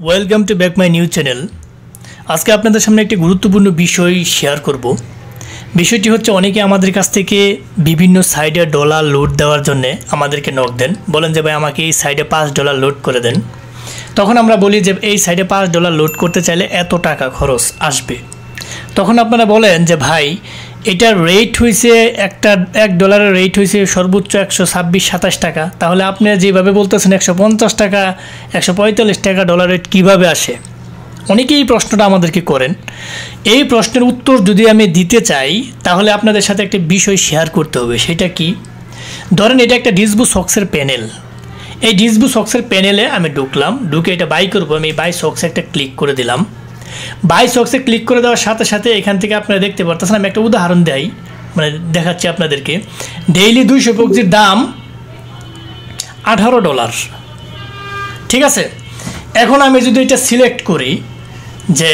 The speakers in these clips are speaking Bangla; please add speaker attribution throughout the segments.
Speaker 1: Welcome to back my new channel. আজকে আপনাদের সামনে একটি গুরুত্বপূর্ণ বিষয় শেয়ার করব। বিষয়টি হচ্ছে অনেকে আমাদের কাছ থেকে বিভিন্ন সাইডে ডলার লোড দেওয়ার জন্য আমাদেরকে নক দেন, বলেন যে ভাই আমাকে এই সাইডে $5 লোড করে দেন। তখন আমরা বলি যে এই সাইডে $5 লোড করতে চাইলে এত টাকা খরচ আসবে। তখন আপনারা বলেন যে ভাই এটার রেট হয়েছে $1 রেট হয়েছে সর্বোচ্চ 126-27 টাকা, তাহলে আপনি যেভাবে বলতেছেন 150 টাকা 145 টাকা ডলার রেট কীভাবে আসে? অনেকেই এই প্রশ্নটা আমাদেরকে করেন। এই প্রশ্নের উত্তর যদি আমি দিতে চাই তাহলে আপনাদের সাথে একটা বিষয় শেয়ার করতে হবে। সেটা কি? ধরেন এটা একটা ডিসবু সক্সের প্যানেল। এই ডিসবু সক্সের প্যানেলে আমি ঢুকলাম, ঢুকে এটা বাই করবো। আমি বাই সক্সে একটা ক্লিক করে দিলাম। বাই সক্সে ক্লিক করে দেওয়ার সাথে সাথে এখান থেকে আপনারা দেখতে পারতেছেন, আমি একটা উদাহরণ দেই, মানে দেখাচ্ছি আপনাদেরকে। ডেইলি 200 পক্সির দাম $18, ঠিক আছে। এখন আমি যদি এটা সিলেক্ট করি যে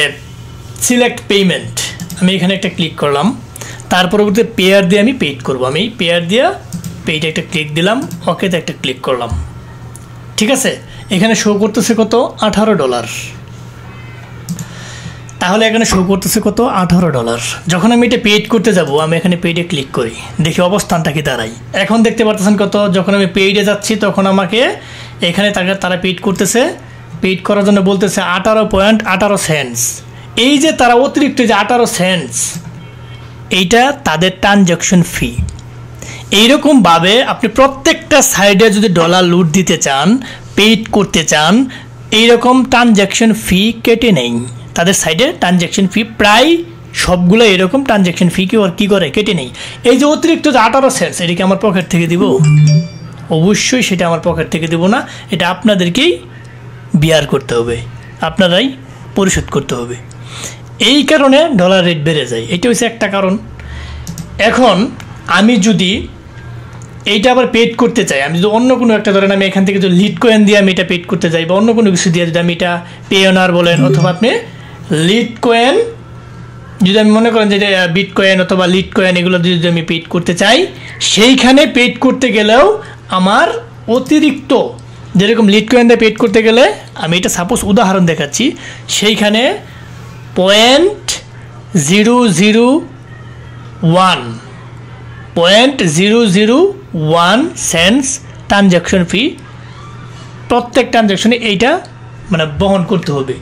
Speaker 1: সিলেক্ট পেমেন্ট, আমি এখানে একটা ক্লিক করলাম, তার পরবর্তী পেয়ার দিয়ে আমি পেইড করব। আমি পেয়ার দিয়ে পেইডে একটা ক্লিক দিলাম, ওকেতে একটা ক্লিক করলাম, ঠিক আছে। এখানে শো করতেছে কত? $18। তাহলে এখানে শো করতেছে কত? $18। যখন আমি এটা পেইড করতে যাব, আমি এখানে পেইডে ক্লিক করি, দেখি অবস্থানটা কি দাঁড়াই। এখন দেখতে পারতেছেন কত? যখন আমি পেইডে যাচ্ছি তখন আমাকে এখানে তারা পেইড করতেছে। পেইড করার জন্য বলতেছে 18.18 সেন্টস। এই যে তারা অতিরিক্ত যে 18 সেন্টস, এইটা তাদের ট্রানজ্যাকশন ফি। এইরকমভাবে আপনি প্রত্যেকটা সাইডে যদি ডলার লুট দিতে চান, পেইড করতে চান, এইরকম ট্রানজ্যাকশন ফি কেটে নেই তাদের সাইডে। ট্রানজ্যাকশন ফি প্রায় সবগুলো এরকম ট্রানজ্যাকশন ফি কী করে কেটে নেই। এই যে অতিরিক্ত যে 18 সেন্টস, এটাকে আমার পকেট থেকে দিব? অবশ্যই সেটা আমার পকেট থেকে দেব না, এটা আপনাদেরকেই বিয়ার করতে হবে, আপনারাই পরিশোধ করতে হবে। এই কারণে ডলার রেট বেড়ে যায়, এটা হচ্ছে একটা কারণ। এখন আমি যদি এইটা আবার পেড করতে চাই, আমি যদি অন্য কোনো একটা, ধরেন আমি এখান থেকে যদি লিড কয়েন দিয়ে আমি এটা পেড করতে চাই, বা অন্য কোনো কিছু দিয়ে যদি আমি এটা পেওনার বলেন, অথবা আপনি লিড কয়েন, যদি আমি মনে করেন যে বিট কয়েন অথবা লিড কয়েন এগুলো যদি আমি পেড করতে চাই, সেইখানে পেড করতে গেলেও আমার অতিরিক্ত, যেরকম লিড কয়েন দিয়ে পেড করতে গেলে, আমি এটা সাপোজ উদাহরণ দেখাচ্ছি, সেইখানে 0.001 সেন্টস ট্রানজ্যাকশন ফি প্রত্যেক ট্রানজ্যাকশনে এইটা মানে বহন করতে হবে।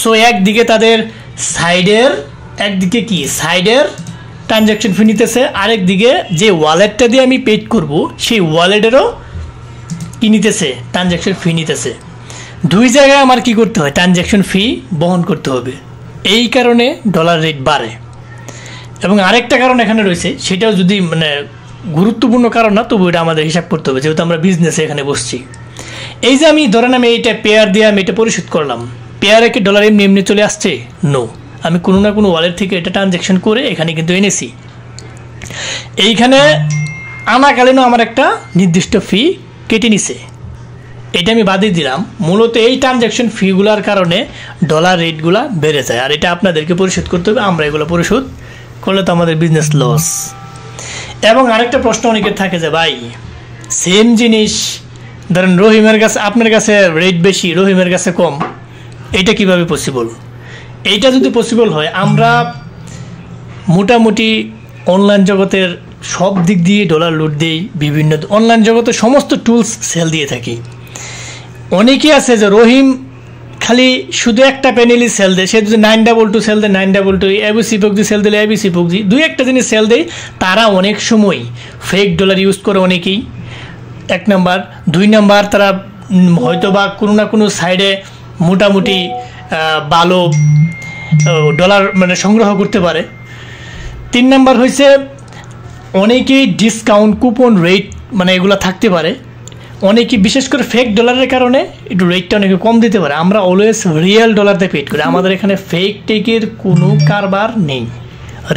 Speaker 1: সো একদিকে তাদের একদিকে কি সাইডের ট্রানজ্যাকশন ফি নিতেছে, আরেকদিকে যে ওয়ালেটটা দিয়ে আমি পেড করব সেই ওয়ালেটেরও কি নিতেছে? ট্রানজ্যাকশন ফি নিতেছে। দুই জায়গায় আমার কি করতে হয়? ট্রানজ্যাকশন ফি বহন করতে হবে। এই কারণে ডলার রেট বাড়ে। এবং আরেকটা কারণ এখানে রয়েছে, সেটাও যদি মানে গুরুত্বপূর্ণ কারণ না, তবু এটা আমাদের হিসাব করতে হবে, যেহেতু আমরা বিজনেসে এখানে বসছি। এই যে আমি ধরেন আমি এইটা পেয়ার দিয়ে আমি এটা পরিশোধ করলাম, পেয়ারে কি ডলার এমনি চলে আসছে? নো, আমি কোনো না কোনো ওয়ালেট থেকে এটা ট্রানজ্যাকশন করে এখানে কিন্তু এনেছি। এইখানে আনাকালীনও আমার একটা নির্দিষ্ট ফি কেটে নিছে, এটা আমি বাদই দিলাম। মূলত এই ট্রানজ্যাকশন ফিগুলোর কারণে ডলার রেটগুলো বেড়ে যায়, আর এটা আপনাদেরকে পরিশোধ করতে হবে। আমরা এগুলো পরিশোধ করলে তো আমাদের বিজনেস লস। এবং আরেকটা প্রশ্ন অনেকের থাকে যে ভাই সেম জিনিস, ধরেন রহিমের কাছে, আপনার কাছে রেট বেশি, রহিমের কাছে কম, এটা কিভাবে পসিবল? এইটা যদি পসিবল হয়, আমরা মোটামুটি অনলাইন জগতের সব দিক দিয়ে ডলার লুট দিই, বিভিন্ন অনলাইন জগতে সমস্ত টুলস সেল দিয়ে থাকি। অনেকেই আছে যে রহিম খালি শুধু একটা প্যানেলই সেল দেয়, সে যদি 922 সেল দেয় 922, এবিসি পক্সি সেল দিলে এবিসি পক্সি, দুই একটা জিনিস সেল দেয়। তারা অনেক সময় ফেক ডলার ইউজ করে অনেকেই, 1 নাম্বার। 2 নাম্বার, তারা হয়তো বা কোনো না কোনো সাইডে মোটামুটি ভালো ডলার মানে সংগ্রহ করতে পারে। 3 নাম্বার হয়েছে অনেকেই ডিসকাউন্ট কুপন রেট মানে এগুলো থাকতে পারে। অনেকে বিশেষ করে ফেক ডলারের কারণে একটু রেটটা অনেকে কম দিতে পারে। আমরা অলওয়েজ রিয়েল ডলার দিয়ে পেড করি, আমাদের এখানে ফেক টেকের কোনো কারবার নেই।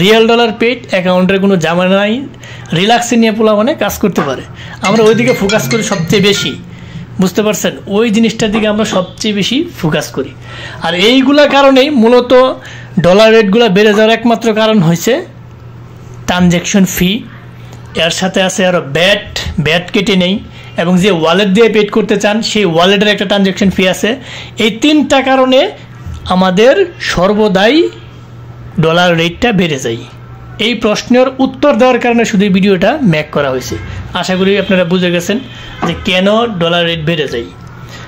Speaker 1: রিয়েল ডলার পেড, অ্যাকাউন্টের কোনো জামানা নাই, রিল্যাক্সে নিয়ে পোলাপানে কাজ করতে পারে। আমরা ওইদিকে ফোকাস করি সবচেয়ে বেশি, বুঝতে পারছেন? ওই জিনিসটার দিকে আমরা সবচেয়ে বেশি ফোকাস করি। আর এইগুলোর কারণেই মূলত ডলার রেটগুলো বেড়ে যাওয়ার একমাত্র কারণ হয়েছে ট্রানজ্যাকশন ফি। এর সাথে আছে আরও ব্যাট কেটে নেই। এবং যে ওয়ালেট দিয়ে পেড করতে চান সেই ওয়ালেটের একটা ট্রানজ্যাকশন ফি আছে। এই 3টা কারণে আমাদের সর্বদাই ডলার রেটটা বেড়ে যায়। এই প্রশ্নের উত্তর দেওয়ার কারণে শুধু এই ভিডিওটা মেক করা হয়েছে। আশা করি আপনারা বুঝে গেছেন যে কেন ডলার রেট বেড়ে যায়।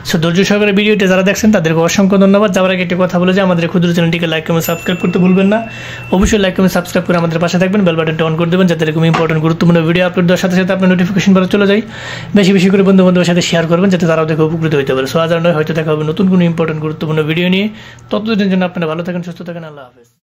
Speaker 1: সো ধৈর্য সহকারে ভিডিওটি যারা দেখছেন তাদেরকে অসংখ্য ধন্যবাদ। যাওয়ার আগে একটা কথা বলে যে আমাদের ক্ষুদ্র চ্যানেলটিকে লাইক কমেন্ট সাবস্ক্রাইব করতে ভুলবেন না। অবশ্যই লাইক কমেন্ট সাবস্ক্রাইব করে আমাদের পাশে থাকবেন, বেল বাটনটা অন করে দেবেন যাতে এরকম ইম্পর্টেন্ট গুরুত্বপূর্ণ ভিডিও আপলোড দেওয়ার সাথে সাথে আপনার নোটিফিকেশন বারে চলে যায়। বেশি বেশি করে বন্ধু বান্ধবের সাথে শেয়ার করবেন যাতে তারাও দেখে উপকৃত হতে পারে। সো আজ আর নয়, হয়তো দেখা হবে নতুন কোনো ইম্পর্টেন্ট গুরুত্বপূর্ণ ভিডিও নিয়ে। ততদিনের জন্য আপনারা ভালো থাকেন, সুস্থ থাকেন। আল্লাহ হাফেজ।